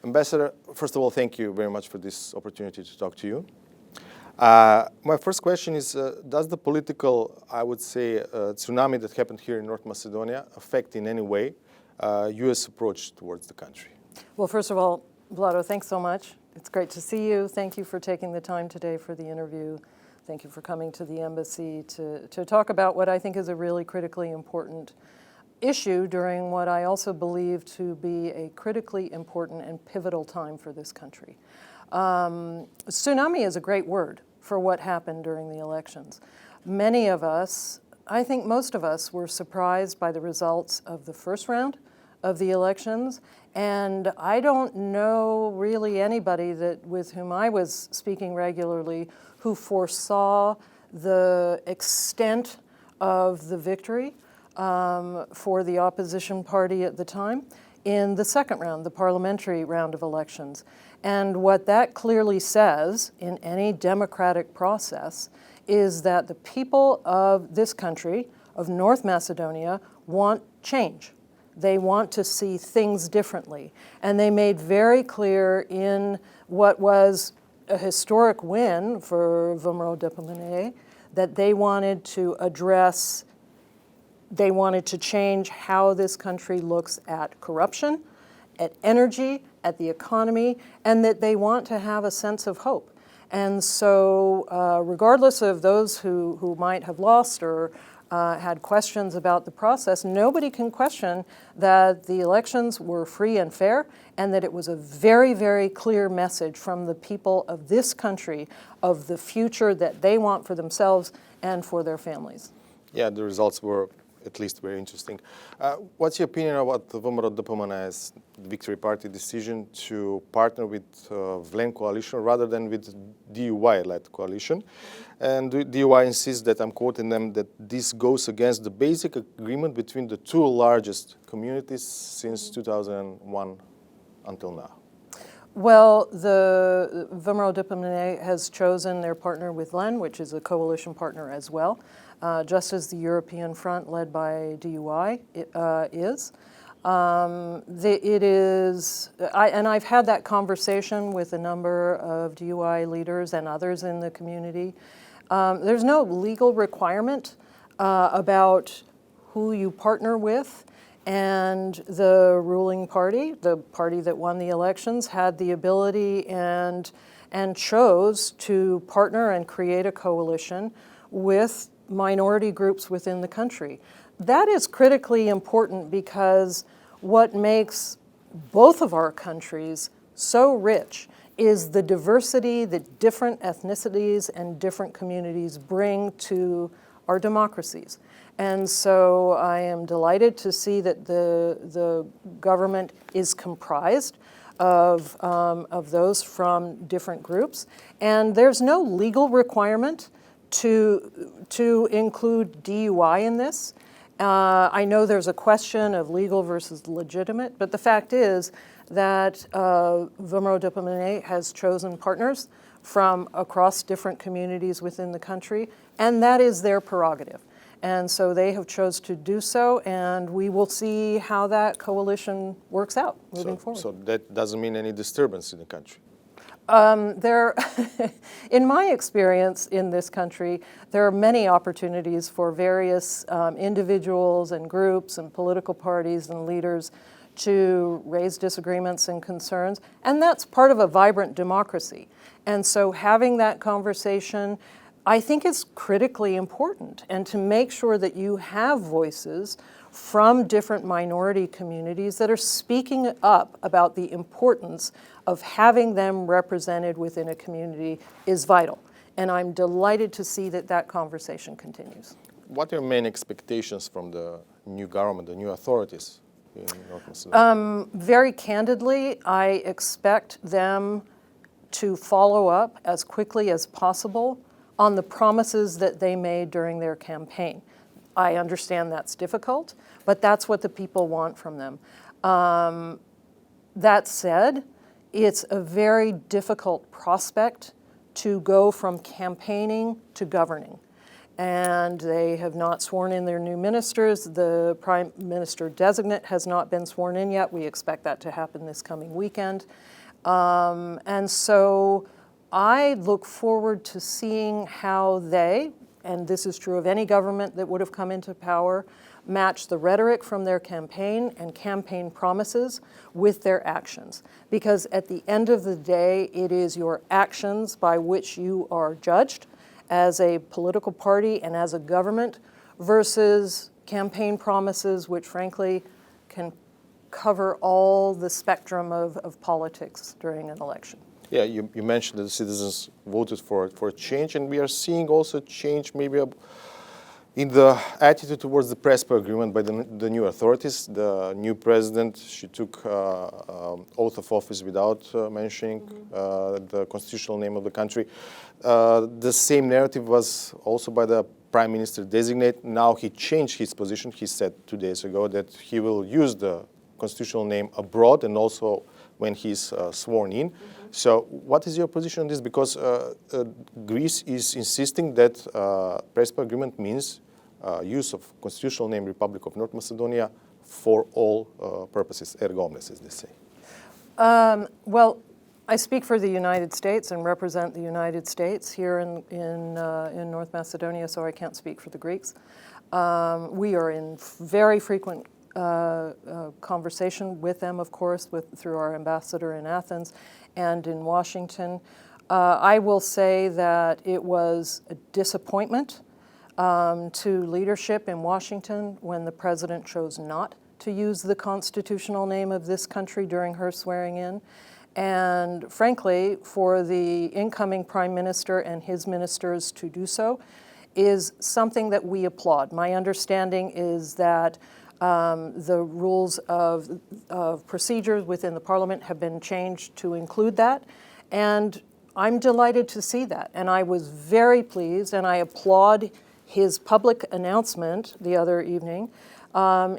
Ambassador, first of all, thank you very much for this opportunity to talk to you. My first question is, does the political, I would say, tsunami that happened here in North Macedonia affect in any way U.S. approach towards the country? Well, first of all, Vlado, thanks so much. It's great to see you. Thank you for taking the time today for the interview. Thank you for coming to the embassy to talk about what I think is a really critically important issue during what I also believe to be a critically important and pivotal time for this country. Tsunami is a great word for what happened during the elections. Many of us, I think most of us, were surprised by the results of the first round of the elections, and I don't know really anybody with whom I was speaking regularly who foresaw the extent of the victory for the opposition party at the time in the second round, the parliamentary round of elections. And what that clearly says in any democratic process is that the people of this country, of North Macedonia, want change. They want to see things differently. And they made very clear in what was a historic win for Voodooesena that they wanted to address, they wanted to change how this country looks at corruption, at energy, at the economy, and that they want to have a sense of hope. And so regardless of those who might have lost or had questions about the process, nobody can question that the elections were free and fair and that it was a very, very clear message from the people of this country of the future that they want for themselves and for their families. Yeah, the results were at least very interesting. What's your opinion about the Voodooesena Victory Party decision to partner with VLEN coalition rather than with DUI-led coalition? And DUI insists that, I'm quoting them, that this goes against the basic agreement between the two largest communities since 2001 until now. Well, the Voodooesena has chosen their partner with VLEN, which is a coalition partner as well, just as the European Front, led by DUI, is. And I've had that conversation with a number of DUI leaders and others in the community. There's no legal requirement about who you partner with. And the ruling party, the party that won the elections, had the ability and chose to partner and create a coalition with minority groups within the country. That is critically important because what makes both of our countries so rich is the diversity that different ethnicities and different communities bring to our democracies. And so I am delighted to see that the government is comprised of those from different groups. And there's no legal requirement to include DUI in this. I know there's a question of legal versus legitimate, but the fact is that Voodooesena has chosen partners from across different communities within the country, and that is their prerogative. And so they have chose to do so, and we will see how that coalition works out moving forward. So that doesn't mean any disturbance in the country? In my experience in this country, there are many opportunities for various individuals and groups and political parties and leaders to raise disagreements and concerns, and that's part of a vibrant democracy. And so having that conversation, I think, is critically important, and to make sure that you have voices from different minority communities that are speaking up about the importance of having them represented within a community is vital. And I'm delighted to see that that conversation continues. What are your main expectations from the new government, the new authorities in North Macedonia? Very candidly, I expect them to follow up as quickly as possible on the promises that they made during their campaign. I understand that's difficult, but that's what the people want from them. That said, it's a very difficult prospect to go from campaigning to governing. and they have not sworn in their new ministers. The Prime Minister designate has not been sworn in yet. We expect that to happen this coming weekend. And so I look forward to seeing how they, and this is true of any government that would have come into power, match the rhetoric from their campaign and campaign promises with their actions. Because at the end of the day, it is your actions by which you are judged as a political party and as a government versus campaign promises, which frankly can cover all the spectrum of politics during an election. Yeah, you mentioned that the citizens voted for change, and we are seeing also change maybe in the attitude towards the Presper Agreement by the new authorities. The new president, she took oath of office without mentioning the constitutional name of the country. The same narrative was also by the Prime Minister designate. Now he changed his position. He said 2 days ago that he will use the constitutional name abroad and also when he's sworn in. So what is your position on this? Because Greece is insisting that Presper Agreement means use of constitutional name Republic of North Macedonia for all purposes, erga omnes, as they say. Well, I speak for the United States and represent the United States here in North Macedonia, so I can't speak for the Greeks. We are in very frequent conversation with them, of course, through our ambassador in Athens and in Washington. I will say that it was a disappointment to leadership in Washington when the president chose not to use the constitutional name of this country during her swearing in. And frankly, for the incoming prime minister and his ministers to do so is something that we applaud. My understanding is that the rules of procedures within the parliament have been changed to include that. And I'm delighted to see that. And I was very pleased, and I applaud his public announcement the other evening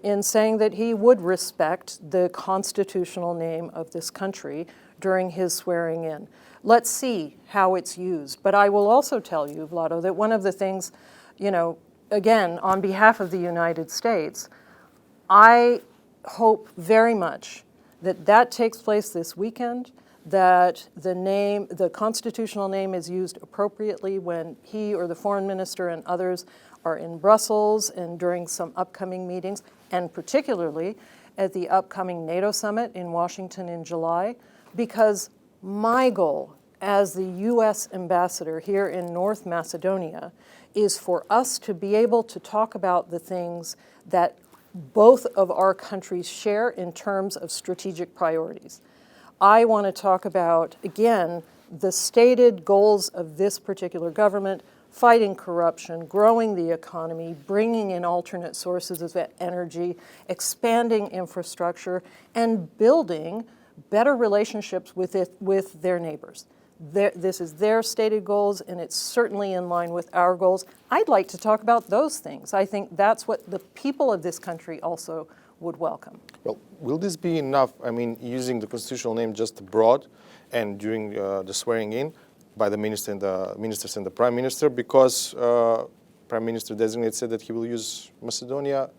in saying that he would respect the constitutional name of this country during his swearing in. Let's see how it's used. But I will also tell you, Vlado, that one of the things, you know, again, on behalf of the United States, I hope very much that that takes place this weekend, that the constitutional name is used appropriately when he or the foreign minister and others are in Brussels and during some upcoming meetings, and particularly at the upcoming NATO summit in Washington in July, because my goal as the U.S. ambassador here in North Macedonia is for us to be able to talk about the things that both of our countries share in terms of strategic priorities. I want to talk about, again, the stated goals of this particular government: fighting corruption, growing the economy, bringing in alternate sources of energy, expanding infrastructure, and building better relationships with their neighbors. This is their stated goals, and it's certainly in line with our goals. I'd like to talk about those things. I think that's what the people of this country also would welcome. Well, will this be enough? I mean, using the constitutional name just abroad and during the swearing in by the minister and the ministers and the prime minister, because Prime Minister designate said that he will use Macedonia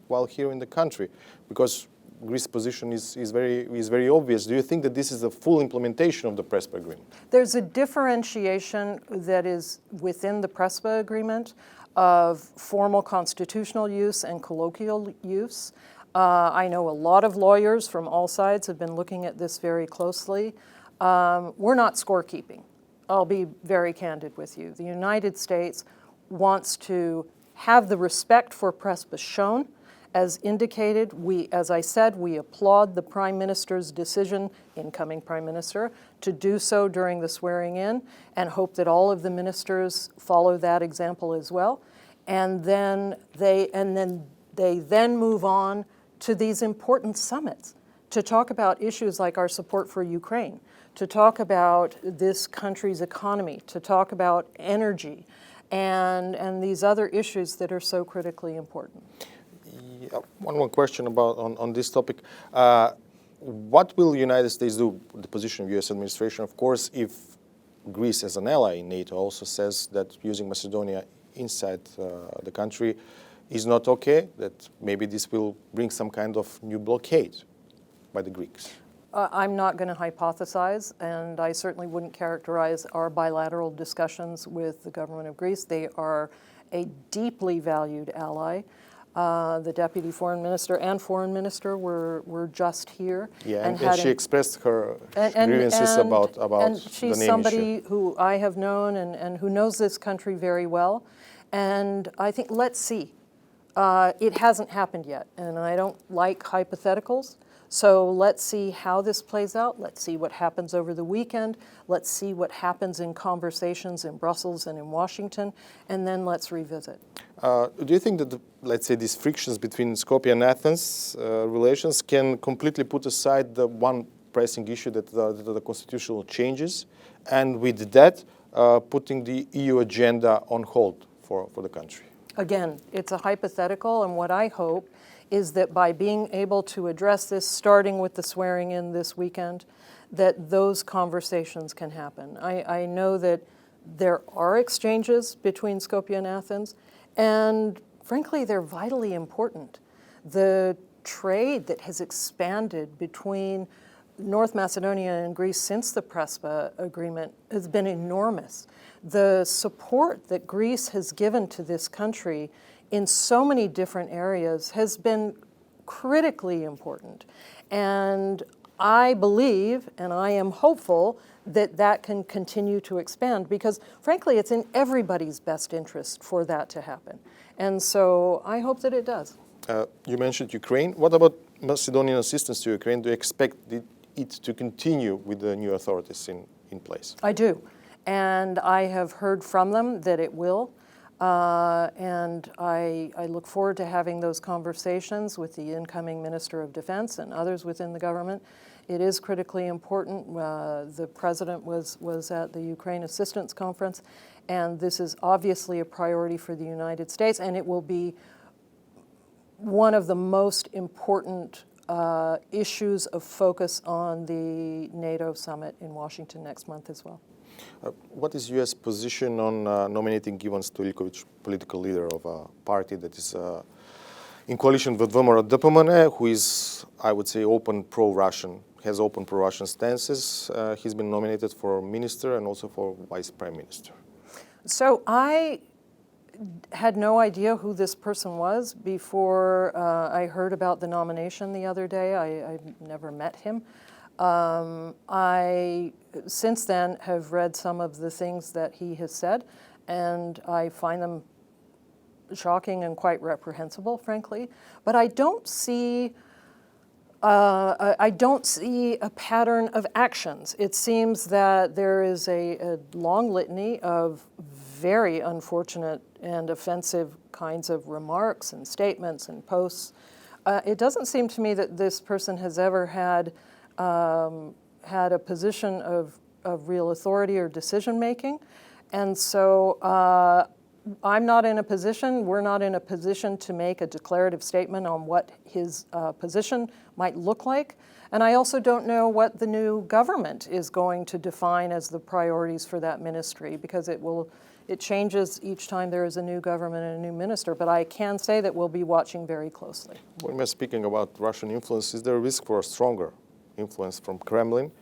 while here in the country, because Greece's position is very obvious. Do you think that this is a full implementation of the Presper Agreement? There's a differentiation that is within the Presper Agreement of formal constitutional use and colloquial use. I know a lot of lawyers from all sides have been looking at this very closely. We're not scorekeeping. I'll be very candid with you. The United States wants to have the respect for Presper shown. As indicated, as I said, we applaud the Prime Minister's decision, incoming Prime Minister, to do so during the swearing in, and hope that all of the ministers follow that example as well. And then they move on to these important summits to talk about issues like our support for Ukraine, to talk about this country's economy, to talk about energy, and these other issues that are so critically important. One more question about on this topic. What will the United States do, the position of U.S. administration, of course, if Greece as an ally in NATO also says that using Macedonia inside the country is not okay, that maybe this will bring some kind of new blockade by the Greeks? I'm not going to hypothesize, and I certainly wouldn't characterize our bilateral discussions with the government of Greece. They are a deeply valued ally. The deputy foreign minister and foreign minister were just here. Yeah, and she expressed her grievances about and the she's name somebody issue. who I have known and who knows this country very well. And I think, let's see. It hasn't happened yet, and I don't like hypotheticals. So let's see how this plays out. Let's see what happens over the weekend. Let's see what happens in conversations in Brussels and in Washington, and then let's revisit. Do you think that, let's say, these frictions between Skopje and Athens relations can completely put aside the one pressing issue that the constitutional changes, and with that, putting the EU agenda on hold for the country? Again, it's a hypothetical, and what I hope is that by being able to address this, starting with the swearing in this weekend, that those conversations can happen. I know that there are exchanges between Skopje and Athens, and frankly, they're vitally important. The trade that has expanded between North Macedonia and Greece since the Presper Agreement has been enormous. The support that Greece has given to this country in so many different areas has been critically important. And I believe, and I am hopeful, that that can continue to expand because, frankly, it's in everybody's best interest for that to happen. And so I hope that it does. You mentioned Ukraine. What about Macedonian assistance to Ukraine? Do you expect it to continue with the new authorities in place? I do. And I have heard from them that it will. And I look forward to having those conversations with the incoming Minister of Defense and others within the government. It is critically important. The President was at the Ukraine Assistance Conference, and this is obviously a priority for the United States, and it will be one of the most important issues of focus on the NATO summit in Washington next month as well. What is U.S. position on nominating Ivan Stoiljković, political leader of a party that is in coalition with VMRO DPMNE, who is, I would say, open pro-Russian, has open pro-Russian stances. He's been nominated for minister and also for vice prime minister. So I had no idea who this person was before I heard about the nomination the other day. I never met him. I, since then, have read some of the things that he has said, and I find them shocking and quite reprehensible, frankly. But I don't see a pattern of actions. It seems that there is a long litany of very unfortunate and offensive kinds of remarks and statements and posts. It doesn't seem to me that this person has ever had a position of real authority or decision-making. And so I'm not in a position, we're not in a position to make a declarative statement on what his position might look like. And I also don't know what the new government is going to define as the priorities for that ministry, because it changes each time there is a new government and a new minister. But I can say that we'll be watching very closely. When we're speaking about Russian influence, is there a risk for a stronger influence from Kremlin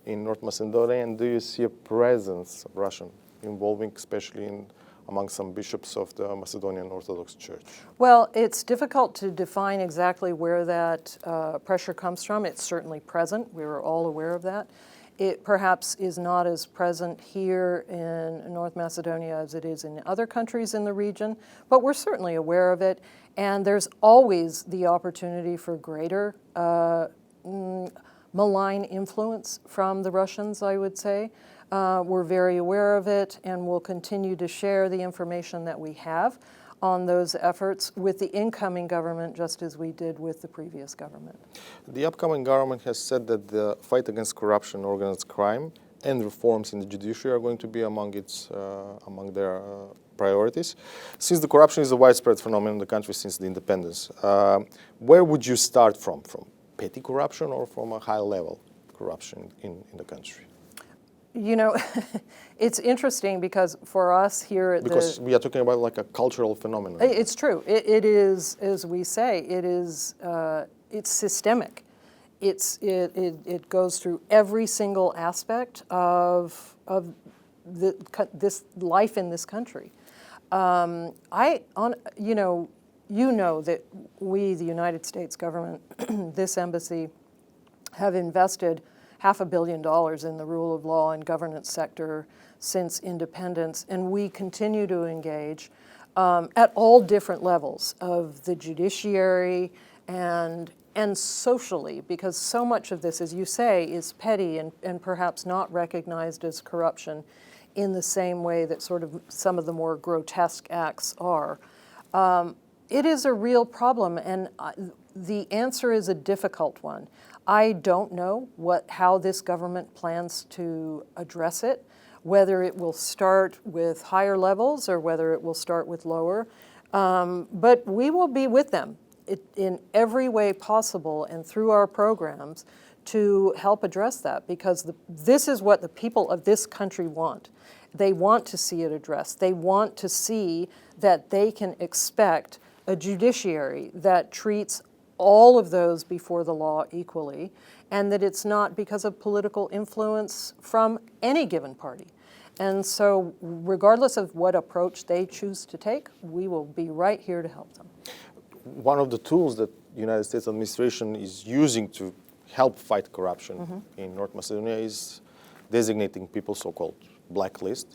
in North Macedonia, and do you see a presence of Russian involving, especially among some bishops of the Macedonian Orthodox Church? Well, it's difficult to define exactly where that pressure comes from. It's certainly present. We were all aware of that. It perhaps is not as present here in North Macedonia as it is in other countries in the region, but we're certainly aware of it, and there's always the opportunity for greater malign influence from the Russians, I would say. We're very aware of it, and we'll continue to share the information that we have on those efforts with the incoming government, just as we did with the previous government. The upcoming government has said that the fight against corruption, organized crime, and reforms in the judiciary are going to be among their priorities. Since the corruption is a widespread phenomenon in the country since the independence, where would you start from? From petty corruption or from a high-level corruption in the country? You know, it's interesting because for us here at Because we are talking about like a cultural phenomenon. It's true. It is, as we say, it is. It's systemic. It goes through every single aspect of this life in this country. You know that we, the United States government, this embassy, have invested $500 million in the rule of law and governance sector since independence, and we continue to engage at all different levels of the judiciary and socially, because so much of this, as you say, is petty and perhaps not recognized as corruption in the same way that sort of some of the more grotesque acts are. It is a real problem, and the answer is a difficult one. I don't know how this government plans to address it, whether it will start with higher levels or whether it will start with lower. But we will be with them in every way possible and through our programs to help address that, because this is what the people of this country want. They want to see it addressed. They want to see that they can expect a judiciary that treats all of those before the law equally, and that it's not because of political influence from any given party. And so regardless of what approach they choose to take, we will be right here to help them. One of the tools that the United States administration is using to help fight corruption in North Macedonia is designating people, so-called Blacklist.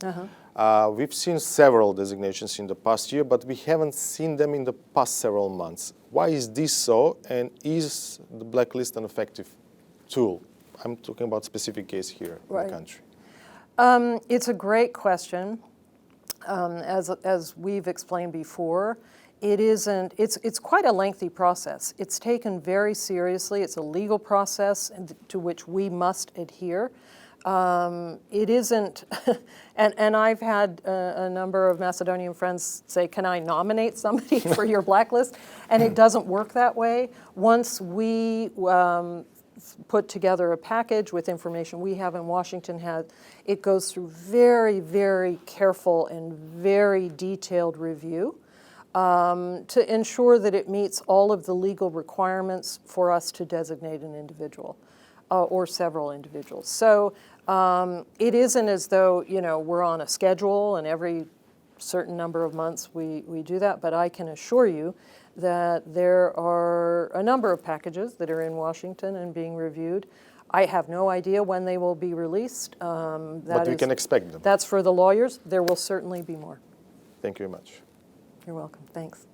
We've seen several designations in the past year, but we haven't seen them in the past several months. Why is this so, and is the Blacklist an effective tool? I'm talking about specific case here in the country. It's a great question. As we've explained before, it's quite a lengthy process. It's taken very seriously. It's a legal process to which we must adhere. It isn't, and I've had a number of Macedonian friends say, can I nominate somebody for your blacklist? And it doesn't work that way. Once we put together a package with information we have in Washington, it goes through very, very careful and very detailed review to ensure that it meets all of the legal requirements for us to designate an individual. Or several individuals. So it isn't as though, we're on a schedule and every certain number of months we do that, but I can assure you that there are a number of packages that are in Washington and being reviewed. I have no idea when they will be released. But we can expect them. That's for the lawyers. There will certainly be more. Thank you very much. You're welcome. Thanks.